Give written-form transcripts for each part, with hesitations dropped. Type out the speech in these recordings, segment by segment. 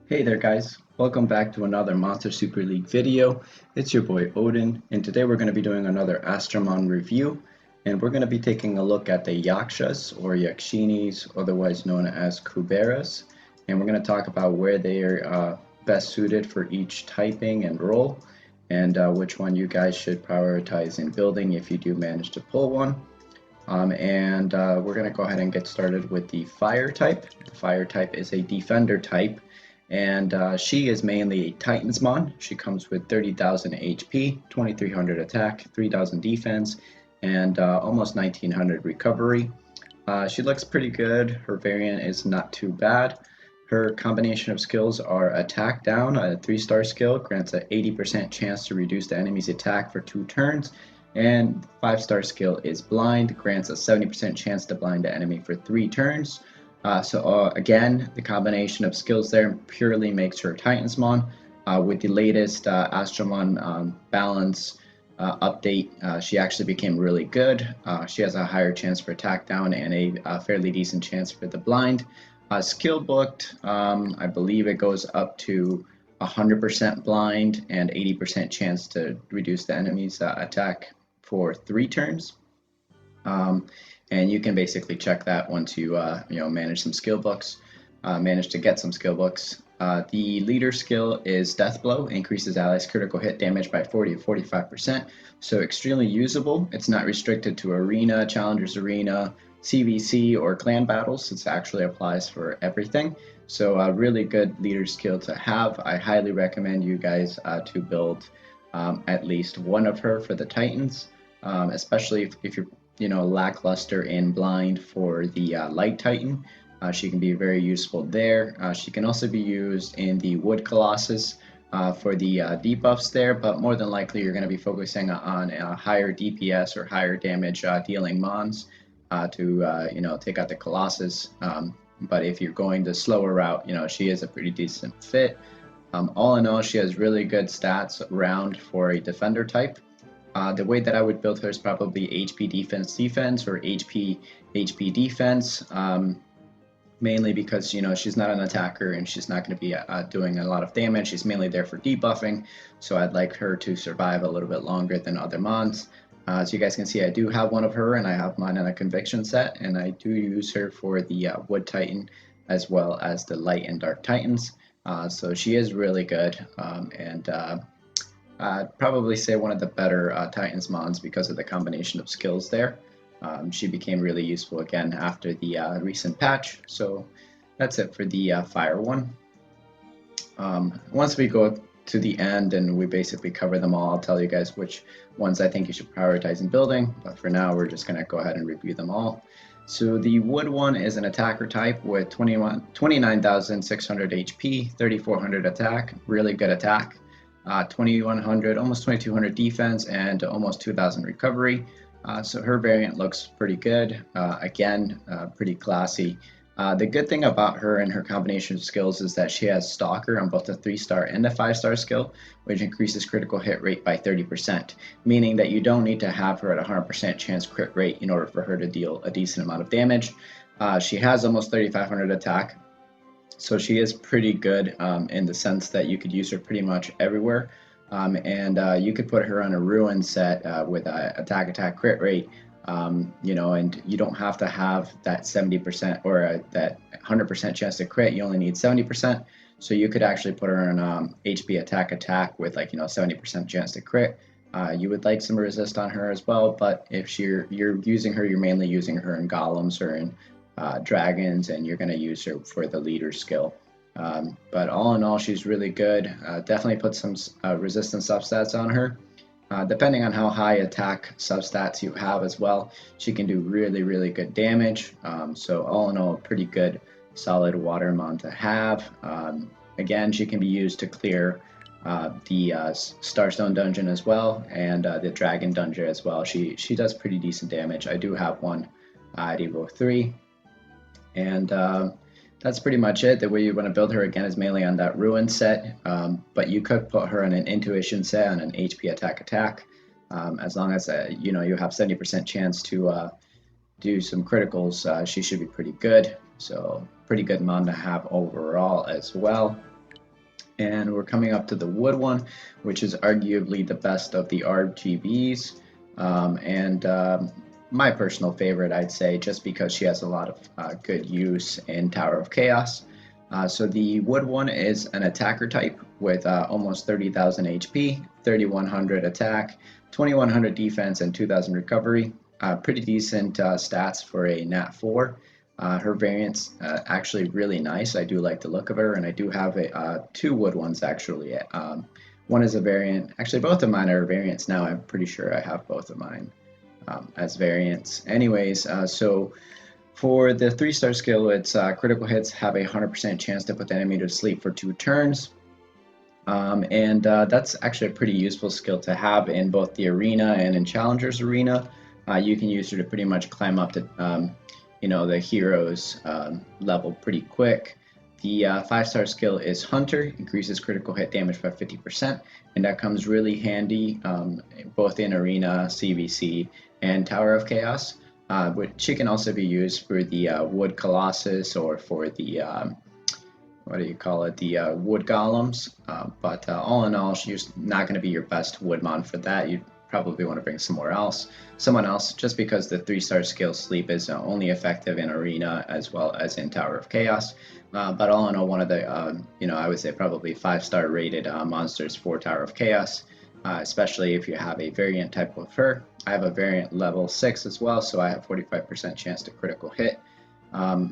Hey there guys, welcome back to another Monster Super League video. It's your boy Odin, and today we're going to be doing another Astromon review, and we're going to be taking a look at the Yakshas or Yakshinis, otherwise known as Kuberas, and we're going to talk about where they are best suited for each typing and role, and which one you guys should prioritize in building if you do manage to pull one. We're going to go ahead and get started with the fire type. The fire type is a defender type, and she is mainly a Titansmon. She comes with 30,000 HP, 2300 attack, 3000 defense, and almost 1900 recovery. She looks pretty good. Her variant is not too bad. Her combination of skills are Attack Down, a 3-star skill, grants an 80% chance to reduce the enemy's attack for 2 turns. And 5-star skill is Blind, grants a 70% chance to blind the enemy for 3 turns. Again, the combination of skills there purely makes her Titansmon. With the latest Astromon balance update, she actually became really good. She has a higher chance for attack down and a fairly decent chance for the blind. Skill booked, I believe it goes up to 100% blind and 80% chance to reduce the enemy's attack for 3 turns. And you can basically check that once you manage some skill books, manage to get some skill books. The leader skill is Death Blow, increases allies' critical hit damage by 40 to 45%, so extremely usable. It's not restricted to Arena, Challengers Arena, CVC, or Clan battles. It actually applies for everything. So a really good leader skill to have. I highly recommend you guys to build at least one of her for the Titans, especially if you're lackluster in blind for the light titan. She can be very useful there. She can also be used in the wood colossus for the debuffs there, but more than likely you're going to be focusing on higher DPS or higher damage dealing mons to take out the colossus. But if you're going the slower route, she is a pretty decent fit. All in all, she has really good stats around for a defender type. The way that I would build her is probably HP defense or HP defense, mainly because she's not an attacker and she's not going to be doing a lot of damage. She's mainly there for debuffing, so I'd like her to survive a little bit longer than other mons. As you guys can see, I do have one of her, and I have mine in a conviction set, and I do use her for the wood titan as well as the light and dark titans. So she is really good, I'd probably say one of the better Titans mons because of the combination of skills there. She became really useful again after the recent patch, so that's it for the fire one. Once we go to the end and we basically cover them all, I'll tell you guys which ones I think you should prioritize in building, but for now we're just going to go ahead and review them all. So the wood one is an attacker type with 29,600 HP, 3,400 attack, really good attack. 2,100, almost 2,200 defense, and almost 2,000 recovery. So her variant looks pretty good. Again, pretty classy. The good thing about her and her combination of skills is that she has Stalker on both a 3-star and a 5-star skill, which increases critical hit rate by 30%, meaning that you don't need to have her at 100% chance crit rate in order for her to deal a decent amount of damage. She has almost 3,500 attack, so she is pretty good in the sense that you could use her pretty much everywhere. You could put her on a ruin set with a attack crit rate, and you don't have to have that 70% or that 100% chance to crit. You only need 70%. So you could actually put her on HP attack with 70% chance to crit. You would like some resist on her as well, but if you're using her, you're mainly using her in golems or in dragons, and you're going to use her for the leader skill. But all in all, she's really good. Definitely put some resistance substats on her. Depending on how high attack substats you have as well, she can do really good damage. So all in all, pretty good solid water mon to have. Again, she can be used to clear the Starstone dungeon as well, and the dragon dungeon as well. She does pretty decent damage. I do have one at Evo 3. And that's pretty much it. The way you want to build her again is mainly on that ruin set, but you could put her on an intuition set on an HP attack, as long as you have 70% chance to do some criticals. She should be pretty good. So pretty good mon to have overall as well. And we're coming up to the wood one, which is arguably the best of the RGBs. My personal favorite, I'd say, just because she has a lot of good use in Tower of Chaos. So the wood one is an attacker type with almost 30,000 HP, 3,100 attack, 2,100 defense, and 2,000 recovery. Pretty decent stats for a Nat 4. Her variant's actually really nice. I do like the look of her, and I do have two wood ones actually. One is a variant. Actually, both of mine are variants now. I'm pretty sure I have both of mine as variants. Anyways, so for the 3-star skill, it's critical hits have a 100% chance to put the enemy to sleep for 2 turns. That's actually a pretty useful skill to have in both the arena and in Challenger's Arena. You can use her to pretty much climb up to the hero's level pretty quick. The 5-star skill is Hunter, increases critical hit damage by 50%, and that comes really handy both in Arena, CVC, and Tower of Chaos. She can also be used for the Wood Colossus or for the the wood golems. But all in all, she's not going to be your best woodmon for that. You'd probably want to bring someone else, just because the 3-star skill sleep is only effective in Arena as well as in Tower of Chaos. But all in all, one of the I would say probably 5-star rated monsters for Tower of Chaos. Especially if you have a variant type of her. I have a variant level 6 as well, so I have 45% chance to critical hit.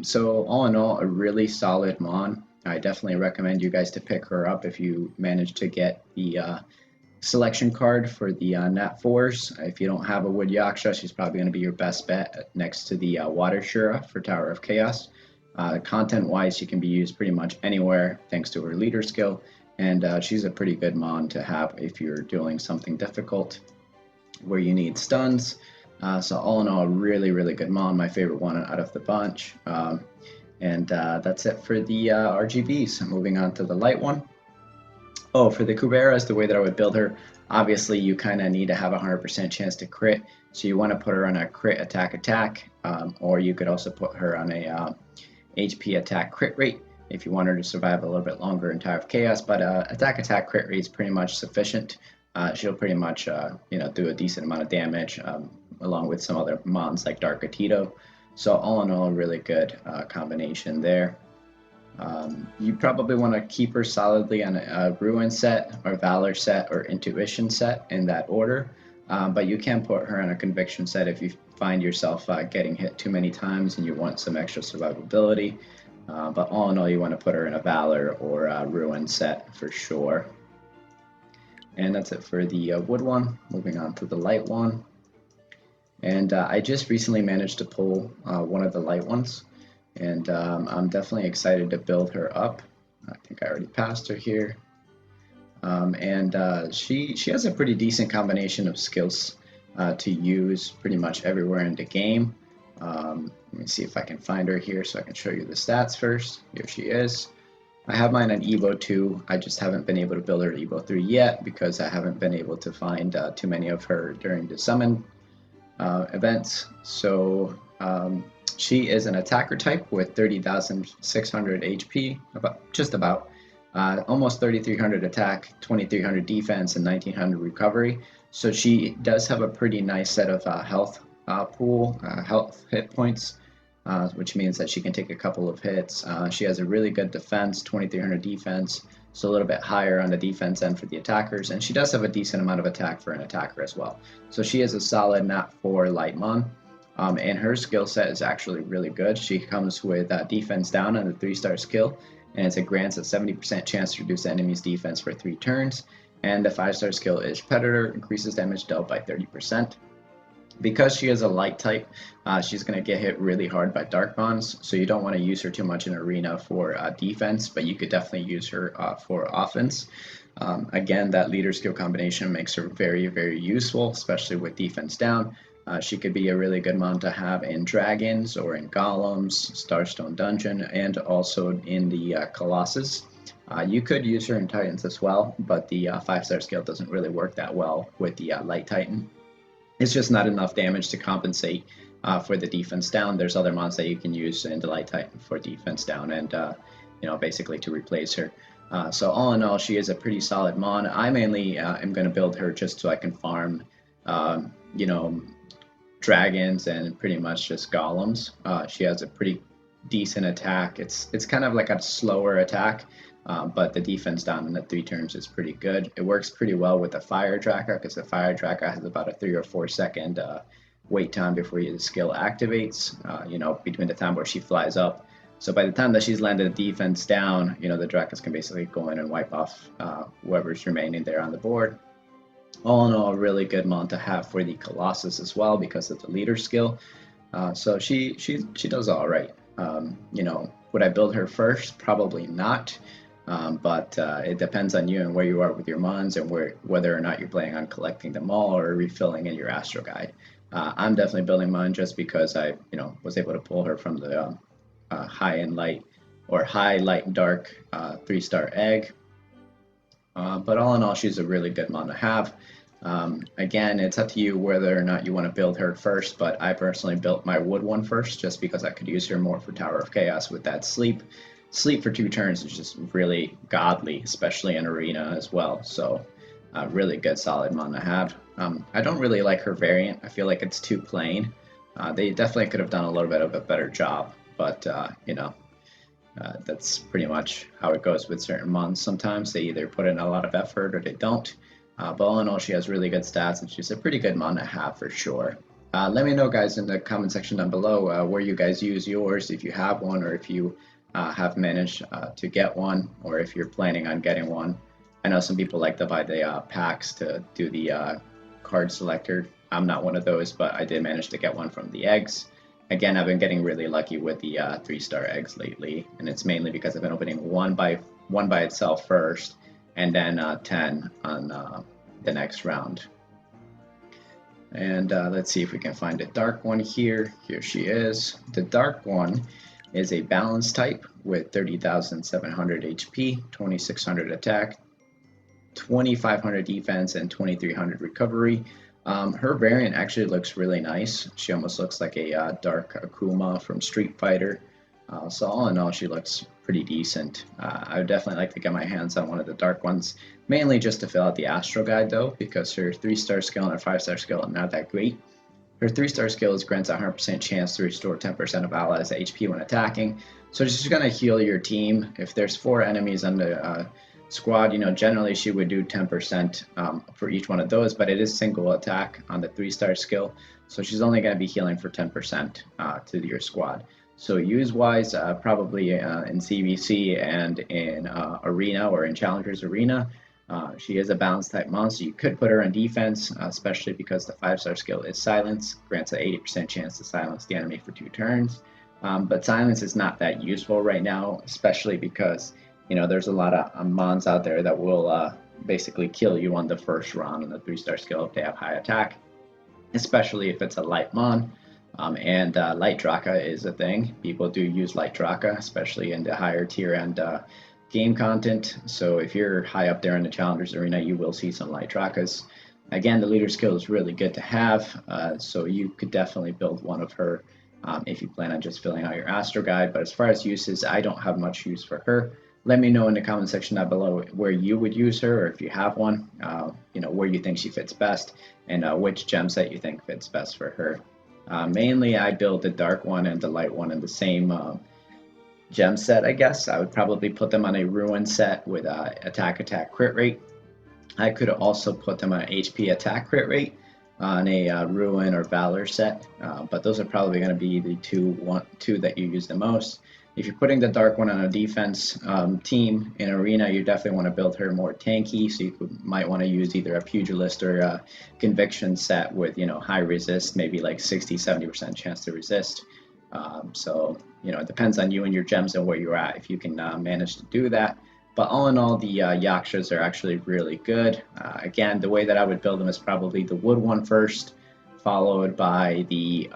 So all in all, a really solid mon. I definitely recommend you guys to pick her up if you manage to get the selection card for the Nat 4s. If you don't have a Wood Yaksha, she's probably going to be your best bet next to the Water Shura for Tower of Chaos. Content-wise, she can be used pretty much anywhere thanks to her leader skill. And she's a pretty good mon to have if you're doing something difficult where you need stuns. So all in all, really, really good mon, my favorite one out of the bunch. That's it for the RGBs. Moving on to the light one. Oh, for the Kuberas, the way that I would build her, obviously you kind of need to have a 100% chance to crit. So you want to put her on a crit attack, or you could also put her on a HP attack crit rate if you want her to survive a little bit longer in Tower of Chaos, but attack crit rate is pretty much sufficient. She'll pretty much do a decent amount of damage along with some other mons like Dark Atito. So all in all, a really good combination there. You probably want to keep her solidly on a Ruin set or Valor set or Intuition set in that order, but you can put her on a Conviction set if you find yourself getting hit too many times and you want some extra survivability. But all in all, you want to put her in a Valor or a Ruin set for sure. And that's it for the wood one. Moving on to the light one. And I just recently managed to pull one of the light ones. And I'm definitely excited to build her up. I think I already passed her here. She has a pretty decent combination of skills to use pretty much everywhere in the game. Let me see if I can find her here so I can show you the stats first. Here she is. I have mine on Evo 2. I just haven't been able to build her to Evo 3 yet because I haven't been able to find too many of her during the summon events. So she is an attacker type with 30,600 HP, almost 3,300 attack, 2,300 defense, and 1,900 recovery. So she does have a pretty nice set of health hit points, which means that she can take a couple of hits. She has a really good defense, 2,300 defense, so a little bit higher on the defense end for the attackers, and she does have a decent amount of attack for an attacker as well. So she is a solid Nat 4 Lightmon, and her skill set is actually really good. She comes with defense down on the 3-star skill, and it grants a 70% chance to reduce the enemy's defense for 3 turns, and the 5-star skill is Predator, increases damage dealt by 30%. Because she is a light type, she's going to get hit really hard by Dark Bonds, so you don't want to use her too much in Arena for defense, but you could definitely use her for offense. Again, that leader skill combination makes her very, very useful, especially with defense down. She could be a really good mon to have in Dragons or in Golems, Starstone Dungeon, and also in the Colossus. You could use her in Titans as well, but the 5-star skill doesn't really work that well with the Light Titan. It's just not enough damage to compensate for the defense down. There's other mons that you can use in the Light Titan for defense down and basically to replace her. So all in all, she is a pretty solid mon. I mainly am going to build her just so I can farm, you know, dragons and pretty much just golems. She has a pretty decent attack. It's kind of like a slower attack, but the defense down in the 3 turns is pretty good. It works pretty well with the fire tracker because the fire tracker has about a 3 or 4 second wait time before the skill activates. You know, between the time where she flies up. So by the time that she's landed defense down, you know, the Dracos can basically go in and wipe off whoever's remaining there on the board. All in all, a really good mon to have for the Colossus as well because of the leader skill. So she does all right. You know, would I build her first? Probably not. But it depends on you and where you are with your mons and whether or not you're planning on collecting them all or refilling in your Astro Guide. I'm definitely building mine just because I, you know, was able to pull her from the high and light or high, light, and dark 3-star egg. But all in all, she's a really good mon to have. Again, it's up to you whether or not you want to build her first, but I personally built my wood one first just because I could use her more for Tower of Chaos with that sleep. Sleep for 2 turns is just really godly, especially in Arena as well. So really good solid mon to have. I don't really like her variant. I feel like it's too plain. They definitely could have done a little bit of a better job, but you know, that's pretty much how it goes with certain mons. Sometimes they either put in a lot of effort or they don't. But all in all, she has really good stats, and she's a pretty good mon to have for sure. Let me know, guys, in the comment section down below where you guys use yours, if you have one, or if you have managed to get one, or if you're planning on getting one. I know some people like to buy the packs to do the card selector. I'm not one of those, but I did manage to get one from the eggs. Again, I've been getting really lucky with the 3-star eggs lately, and it's mainly because I've been opening one by itself first, and then 10 on the next round. And let's see if we can find a dark one here. Here she is. The dark one is a balance type with 30,700 HP, 2,600 attack, 2,500 defense, and 2,300 recovery. Her variant actually looks really nice. She almost looks like a dark Akuma from Street Fighter. So all in all, she looks pretty decent. I would definitely like to get my hands on one of the dark ones, mainly just to fill out the Astro Guide though, because her 3-star skill and her 5-star skill are not that great. Her 3-star skill grants a 100% chance to restore 10% of allies' HP when attacking. So she's going to heal your team. If there's 4 enemies on the squad, you know, generally she would do 10% for each one of those, but it is single attack on the 3-star skill. So she's only going to be healing for 10% to your squad. So use-wise, probably in CBC and in Arena or in Challengers Arena, she is a balance type monster. You could put her on defense, especially because the 5-star skill is silence, grants an 80% chance to silence the enemy for 2 turns. But silence is not that useful right now, especially because, you know, there's a lot of mons out there that will basically kill you on the first round on the 3-star skill if they have high attack, especially if it's a light mon. And light Draka is a thing. People do use light Draka, especially in the higher tier and game content. So if you're high up there in the Challengers Arena, you will see some light Drakas. Again, the leader skill is really good to have, so you could definitely build one of her if you plan on just filling out your Astro Guide. But as far as uses, I don't have much use for her. Let me know in the comment section down below where you would use her, or if you have one, you know, where you think she fits best, and which gem set you think fits best for her. Mainly, I build the dark one and the light one in the same gem set, I guess. I would probably put them on a ruin set with attack crit rate. I could also put them on an HP attack crit rate on a ruin or valor set, but those are probably going to be the two that you use the most. If you're putting the dark one on a defense team in Arena, you definitely want to build her more tanky, so you might want to use either a pugilist or a conviction set with, you know, high resist, maybe like 60-70% chance to resist. So, you know, it depends on you and your gems and where you're at, if you can manage to do that. But all in all, the Yakshas are actually really good. Again, the way that I would build them is probably the wood one first, followed by the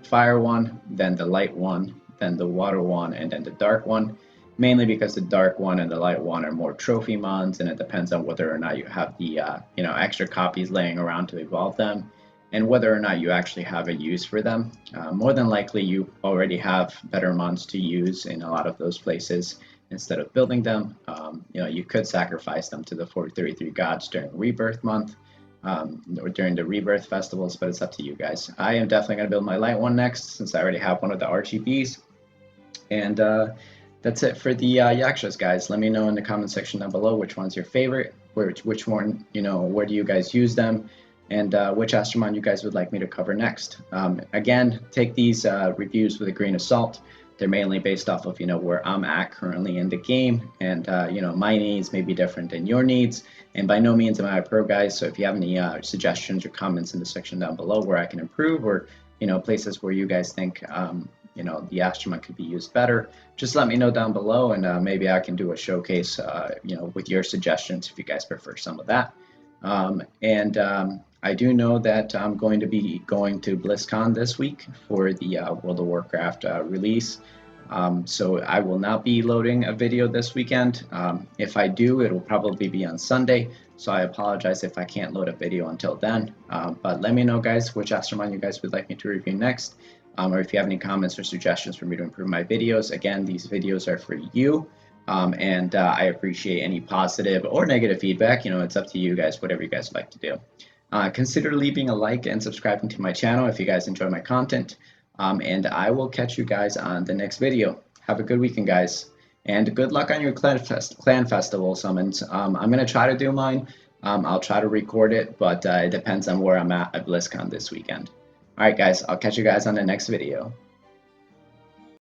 fire one, then the light one, then the water one, and then the dark one. Mainly because the dark one and the light one are more trophy mons, and it depends on whether or not you have the you know, extra copies laying around to evolve them, and whether or not you actually have a use for them. More than likely, you already have better mons to use in a lot of those places, instead of building them. You could sacrifice them to the 433 gods during Rebirth month, or during the Rebirth festivals, but it's up to you guys. I am definitely going to build my light one next, since I already have one of the RGBs. And that's it for the Yakshas, guys. Let me know in the comment section down below which one's your favorite, which one, where do you guys use them, and which Astromon you guys would like me to cover next. Again, take these reviews with a grain of salt. They're mainly based off of where I'm at currently in the game, and my needs may be different than your needs. And by no means am I a pro, guys. So if you have any suggestions or comments in the section down below where I can improve, or places where you guys think the Astromon could be used better, just let me know down below, and maybe I can do a showcase with your suggestions if you guys prefer some of that. I do know that I'm going to be going to BlizzCon this week for the World of Warcraft release. So I will not be loading a video this weekend. If I do, it will probably be on Sunday. So I apologize if I can't load a video until then. But let me know, guys, which Astromon you guys would like me to review next. Or if you have any comments or suggestions for me to improve my videos. Again, these videos are for you. And I appreciate any positive or negative feedback. It's up to you guys, whatever you guys would like to do. Consider leaving a like and subscribing to my channel if you guys enjoy my content. And I will catch you guys on the next video. Have a good weekend, guys. And good luck on your clan festival summons. I'm going to try to do mine. I'll try to record it, but it depends on where I'm at BlizzCon this weekend. Alright, guys. I'll catch you guys on the next video.